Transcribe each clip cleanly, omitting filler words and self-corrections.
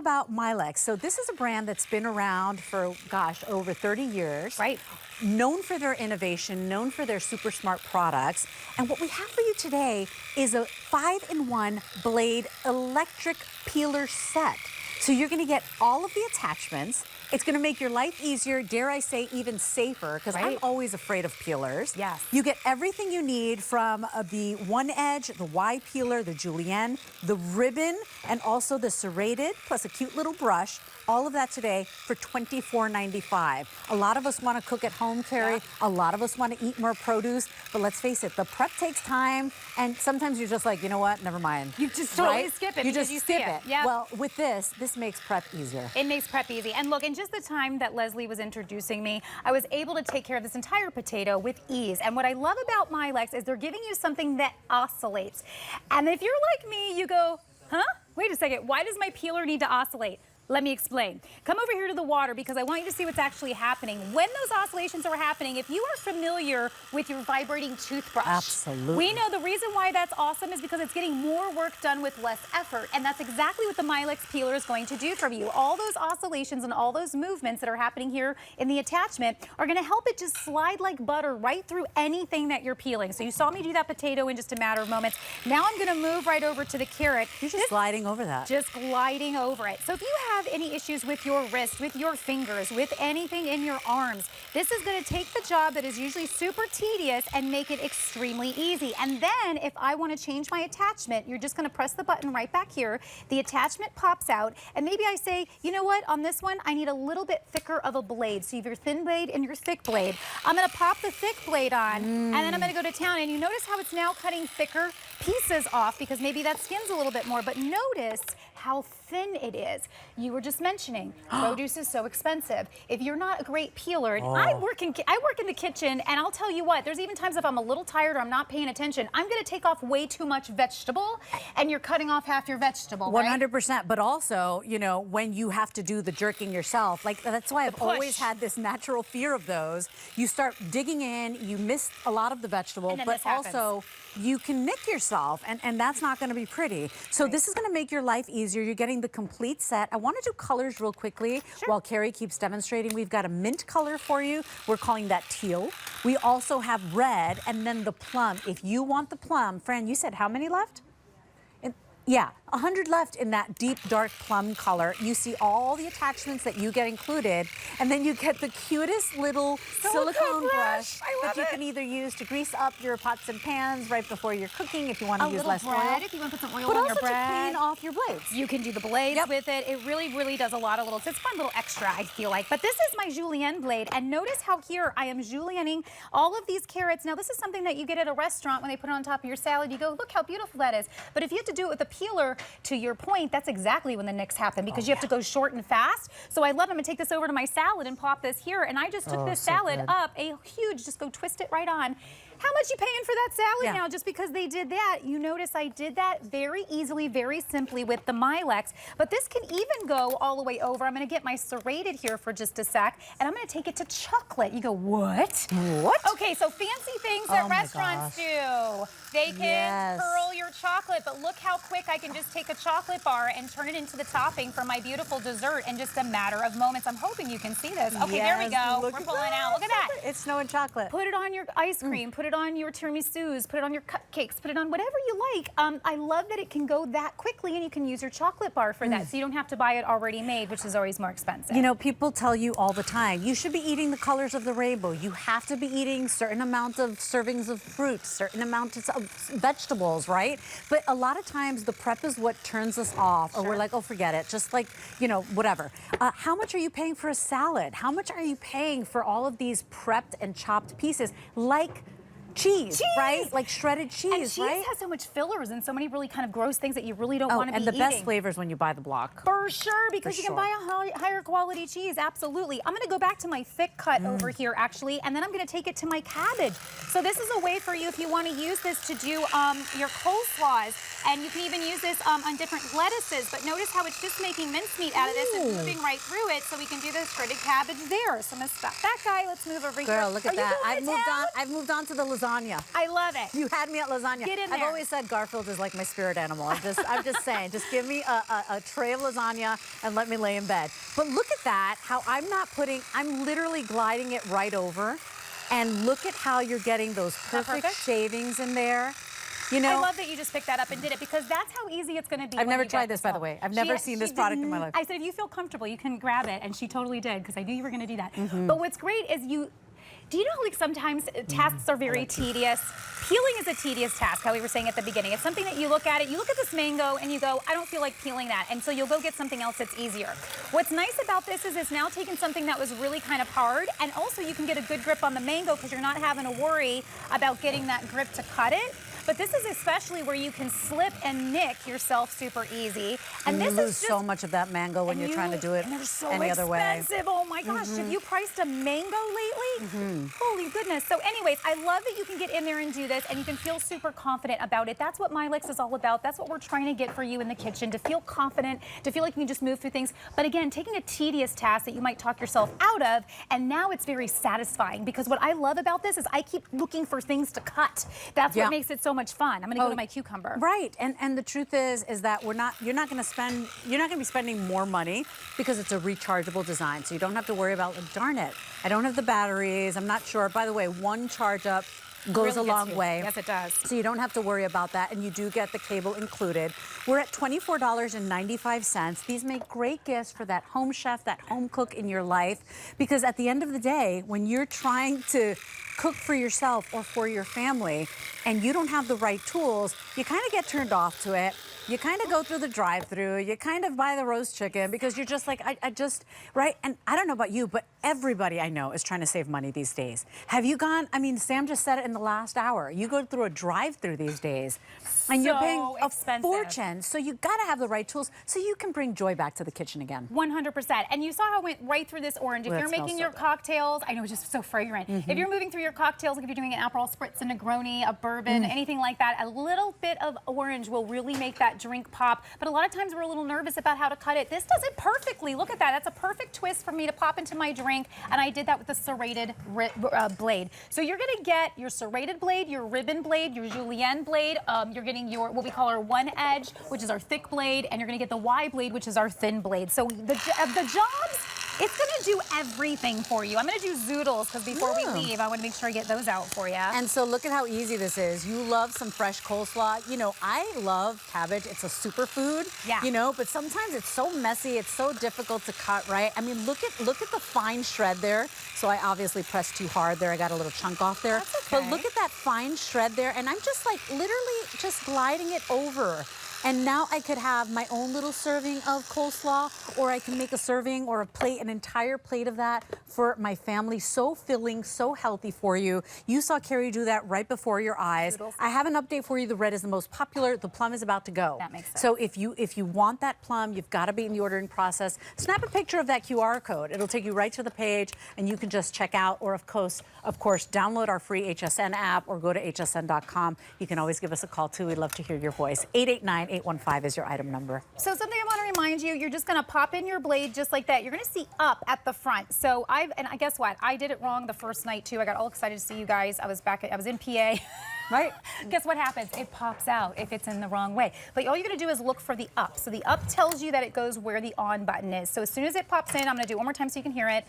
about Milex. So this is a brand that's been around for, gosh, over 30 years. Right. Known for their innovation, known for their super smart products. And what we have for you today is a 5-in-1 blade electric peeler set. So you're gonna get all of the attachments. It's gonna make your life easier, dare I say even safer, because I'm always afraid of peelers. Yes. You get everything you need from the one edge, the Y peeler, the Julienne, the ribbon, and also the serrated, plus a cute little brush. All of that today for $24.95. A lot of us want to cook at home, Carrie. Yeah. A lot of us want to eat more produce. But let's face it, the prep takes time. And sometimes you're just like, you know what? Never mind. You just totally skip it. You just skip it. Yeah. Well, with this makes prep easier. It makes prep easy. And look, in just the time that Leslie was introducing me, I was able to take care of this entire potato with ease. And what I love about Milex is they're giving you something that oscillates. And if you're like me, you go, huh? Wait a second. Why does my peeler need to oscillate? Let me explain. Come over here to the water because I want you to see what's actually happening. When those oscillations are happening, if you are familiar with your vibrating toothbrush, absolutely, we know the reason why that's awesome is because it's getting more work done with less effort. And that's exactly what the Milex peeler is going to do for you. All those oscillations and all those movements that are happening here in the attachment are gonna help it just slide like butter right through anything that you're peeling. So you saw me do that potato in just a matter of moments. Now I'm gonna move right over to the carrot. You're just gliding over that. Just gliding over it. So if you have any issues with your wrist, with your fingers, with anything in your arms, this is going to take the job that is usually super tedious and make it extremely easy. And then if I want to change my attachment, you're just going to press the button right back here. The attachment pops out and maybe I say, you know what, on this one I need a little bit thicker of a blade. So you have your thin blade and your thick blade. I'm going to pop the thick blade on and then I'm going to go to town, and you notice how it's now cutting thicker pieces off because maybe that skin's a little bit more, but notice how thin it is. You were just mentioning produce is so expensive. If you're not a great peeler, I work in the kitchen, and I'll tell you what, there's even times if I'm a little tired or I'm not paying attention, I'm gonna take off way too much vegetable, and you're cutting off half your vegetable, 100%, but also, you know, when you have to do the jerking yourself, like that's why I've always had this natural fear of those. You start digging in, you miss a lot of the vegetable, but also you can nick yourself, and that's not gonna be pretty. So this is gonna make your life easier. You're getting the complete set. I want to do colors real quickly while Carrie keeps demonstrating. We've got a mint color for you. We're calling that teal. We also have red and then the plum. If you want the plum, Fran, you said how many left? Yeah, 100 left in that deep, dark plum color. You see all the attachments that you get included, and then you get the cutest little silicone brush that you can either use to grease up your pots and pans right before you're cooking if you want to use less oil. If you want to put some oil on your bread. But also to clean off your blades. You can do the blades with it. It really, really does a lot of little, it's a fun little extra, I feel like. But this is my Julienne blade, and notice how here I am julienning all of these carrots. Now, this is something that you get at a restaurant when they put it on top of your salad. You go, look how beautiful that is. But if you have to do it with a peeler, to your point, that's exactly when the nicks happen because you have to go short and fast. So I love, I'm gonna take this over to my salad and pop this here. And I just took this salad up a huge, just go twist it right on. How much you paying for that salad now just because they did that? You notice I did that very easily, very simply with the Milex. But this can even go all the way over. I'm gonna get my serrated here for just a sec, and I'm gonna take it to chocolate. You go, what? What? Okay, so fancy things that restaurants do. They can curl your chocolate, but look how quick I can just take a chocolate bar and turn it into the topping for my beautiful dessert in just a matter of moments. I'm hoping you can see this. Okay, there we go. We're pulling out. Look at that. It's snowing chocolate. Put it on your ice cream. Put it on your tiramisus. Put it on your cupcakes. Put it on whatever you like. I love that it can go that quickly, and you can use your chocolate bar for that, so you don't have to buy it already made, which is always more expensive. You know, people tell you all the time, you should be eating the colors of the rainbow. You have to be eating certain amounts of servings of fruit, certain amounts of vegetables, right? But a lot of times the prep is what turns us off, or we're like, oh, forget it. Just like, you know, whatever. How much are you paying for a salad? How much are you paying for all of these prepped and chopped pieces? Like cheese, right? Like shredded cheese, and cheese has so much fillers and so many really kind of gross things that you really don't want to be eating. And the best flavors when you buy the block. For sure, because you can buy a higher quality cheese, absolutely. I'm gonna go back to my thick cut over here, actually, and then I'm gonna take it to my cabbage. So this is a way for you if you want to use this to do your coleslaws, and you can even use this on different lettuces, but notice how it's just making mincemeat out of this and moving right through it, so we can do the shredded cabbage there. So I'm gonna stop that guy, let's move over here. Girl, look at that. I've moved on to the lasagna. lasagna. I love it. You had me at lasagna. Get in there. I've always said Garfield is like my spirit animal. I'm just saying, just give me a tray of lasagna and let me lay in bed. But look at that, how I'm literally gliding it right over. And look at how you're getting those perfect shavings in there. You know, I love that you just picked that up and did it because that's how easy it's going to be. I've never tried this, by the way. I've never seen this product in my life. I said, if you feel comfortable, you can grab it. And she totally did because I knew you were going to do that. But what's great is do you know like sometimes tasks are very tedious? Peeling is a tedious task, how we were saying at the beginning. It's something that you look at this mango and you go, I don't feel like peeling that. And so you'll go get something else that's easier. What's nice about this is it's now taking something that was really kind of hard and also you can get a good grip on the mango because you're not having to worry about getting that grip to cut it. But this is especially where you can slip and nick yourself super easy. And this lose so much of that mango when you're trying to do it any other way. Expensive. Oh my gosh, have you priced a mango lately? Holy goodness. So anyways, I love that you can get in there and do this and you can feel super confident about it. That's what Milex is all about. That's what we're trying to get for you in the kitchen, to feel confident, to feel like you can just move through things. But again, taking a tedious task that you might talk yourself out of, and now it's very satisfying because what I love about this is I keep looking for things to cut. That's what makes it so much fun. I'm going to go to my cucumber. Right, and the truth is that you're not going to be spending more money because it's a rechargeable design. So you don't have to worry about, like, darn it, I don't have the batteries. I'm not sure. By the way, one charge up goes a long way. Yes, it does. So you don't have to worry about that, and you do get the cable included. We're at $24.95. These make great gifts for that home chef, that home cook in your life, because at the end of the day, when you're trying to cook for yourself or for your family and you don't have the right tools, you kind of get turned off to it. You kind of go through the drive-thru, you kind of buy the roast chicken because you're just like, right? And I don't know about you, but everybody I know is trying to save money these days. Have you gone, I mean, Sam just said it in the last hour. You go through a drive-thru these days and you're paying a fortune. So you got to have the right tools so you can bring joy back to the kitchen again. 100%. And you saw how it went right through this orange. If you're making your cocktails, I know it's just so fragrant. If you're moving through your cocktails, like if you're doing an Aperol Spritz, a Negroni, a bourbon, anything like that, a little bit of orange will really make that drink pop. But a lot of times we're a little nervous about how to cut it. This does it perfectly. Look at that. That's a perfect twist for me to pop into my drink. And I did that with the serrated blade. So you're going to get your serrated blade, your ribbon blade, your Julienne blade. You're getting your, what we call our one edge, which is our thick blade. And you're going to get the Y blade, which is our thin blade. So the jobs, it's going to do everything for you. I'm going to do zoodles because before we leave, I want to make sure I get those out for you. And so look at how easy this is. You love some fresh coleslaw. You know, I love cabbage. It's a superfood. Yeah. You know, but sometimes it's so messy. It's so difficult to cut, right? I mean, look at the fine shred there. So I obviously pressed too hard there. I got a little chunk off there. That's okay. But look at that fine shred there. And I'm just like literally just gliding it over. And now I could have my own little serving of coleslaw, or I can make a serving or a plate, an entire plate of that for my family. So filling, so healthy for you. You saw Carrie do that right before your eyes. Noodles. I have an update for you. The red is the most popular. The plum is about to go. That makes sense. So if you want that plum, you've got to be in the ordering process. Snap a picture of that QR code. It'll take you right to the page, and you can just check out, or of course, download our free HSN app or go to hsn.com. You can always give us a call too. We'd love to hear your voice. 889-815 is your item number. So something I want to remind you, you're just going to pop in your blade just like that. You're going to see up at the front. So guess what? I did it wrong the first night too. I got all excited to see you guys. I was in PA. Right? Guess what happens? It pops out if it's in the wrong way. But all you're going to do is look for the up. So the up tells you that it goes where the on button is. So as soon as it pops in, I'm going to do it one more time so you can hear it.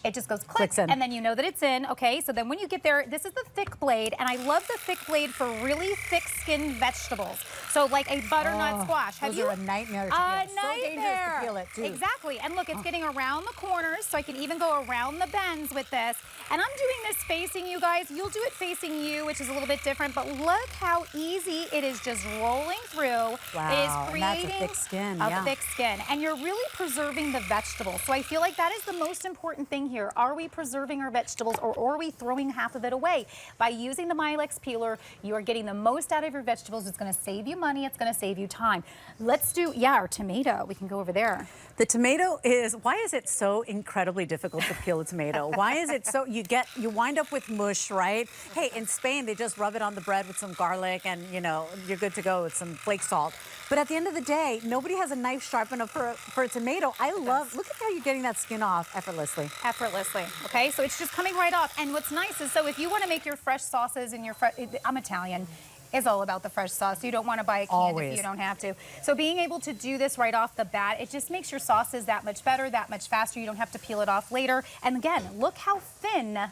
It just goes click, and then you know that it's in, okay? So then when you get there, this is the thick blade, and I love the thick blade for really thick-skinned vegetables. So like a butternut squash. Those are a nightmare to peel. So dangerous to peel it, too. Exactly, and look, it's getting around the corners, so I can even go around the bends with this. And I'm doing this facing you guys. You'll do it facing you, which is a little bit different, but look how easy it is just rolling through. Wow, it is creating and that's a thick skin, thick skin, and you're really preserving the vegetables. So I feel like that is the most important thing here. Are we preserving our vegetables, or are we throwing half of it away? By using the Milex peeler, you are getting the most out of your vegetables. It's going to save you money. It's going to save you time. Let's do, our tomato. We can go over there. The tomato is, why is it so incredibly difficult to peel a tomato? Why is it so, you wind up with mush, right? Hey, in Spain, they just rub it on the bread with some garlic and, you know, you're good to go with some flake salt. But at the end of the day, nobody has a knife sharp enough for a tomato. I love, look at how you're getting that skin off effortlessly. effortlessly, okay? So it's just coming right off. And what's nice is, so if you want to make your fresh sauces and your I'm Italian. It's all about the fresh sauce. You don't want to buy a can if you don't have to. So being able to do this right off the bat, it just makes your sauces that much better, that much faster. You don't have to peel it off later. And again, look how thin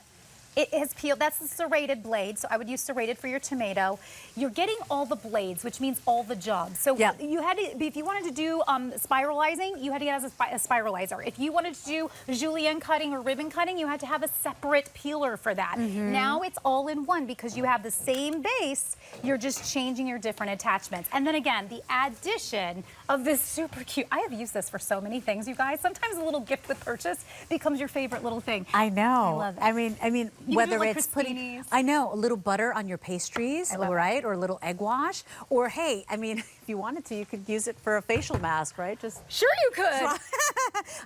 it has peeled. That's the serrated blade, so I would use serrated for your tomato. You're getting all the blades, which means all the jobs. So you had to, if you wanted to do spiralizing, you had to get a spiralizer. If you wanted to do julienne cutting or ribbon cutting, you had to have a separate peeler for that. Now it's all in one because you have the same base, you're just changing your different attachments. And then again, the addition of this super cute, I have used this for so many things, you guys. Sometimes a little gift with purchase becomes your favorite little thing. I know. I love it. I mean, whether like it's putting, crostinis. I know, a little butter on your pastries, right? Or a little egg wash. Or hey, I mean, if you wanted to, you could use it for a facial mask, right? Just sure you could.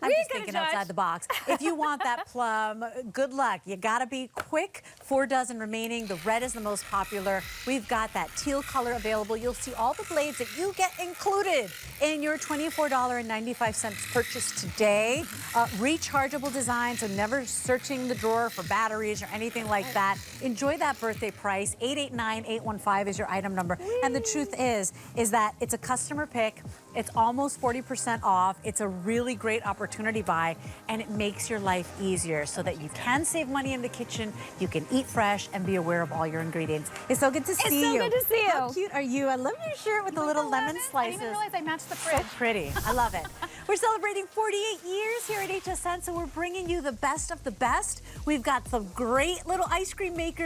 I'm just thinking outside the box. If you want that plum, good luck. You gotta be quick. 4 dozen remaining. The red is the most popular. We've got that teal color available. You'll see all the blades that you get included in your $24.95 purchase today. Rechargeable design, so never searching the drawer for batteries or anything like that. Enjoy that birthday price. 889815 is your item number. And the truth is that it's a customer pick. It's almost 40% off. It's a really great opportunity buy, and it makes your life easier so that you can save money in the kitchen, you can eat fresh, and be aware of all your ingredients. It's so good to see you. It's so good to see you. How cute are you? I love your shirt with the little lemon slices. I didn't realize I matched the fridge. So pretty. I love it. We're celebrating 48 years here at HSN, so we're bringing you the best of the best. We've got some great little ice cream makers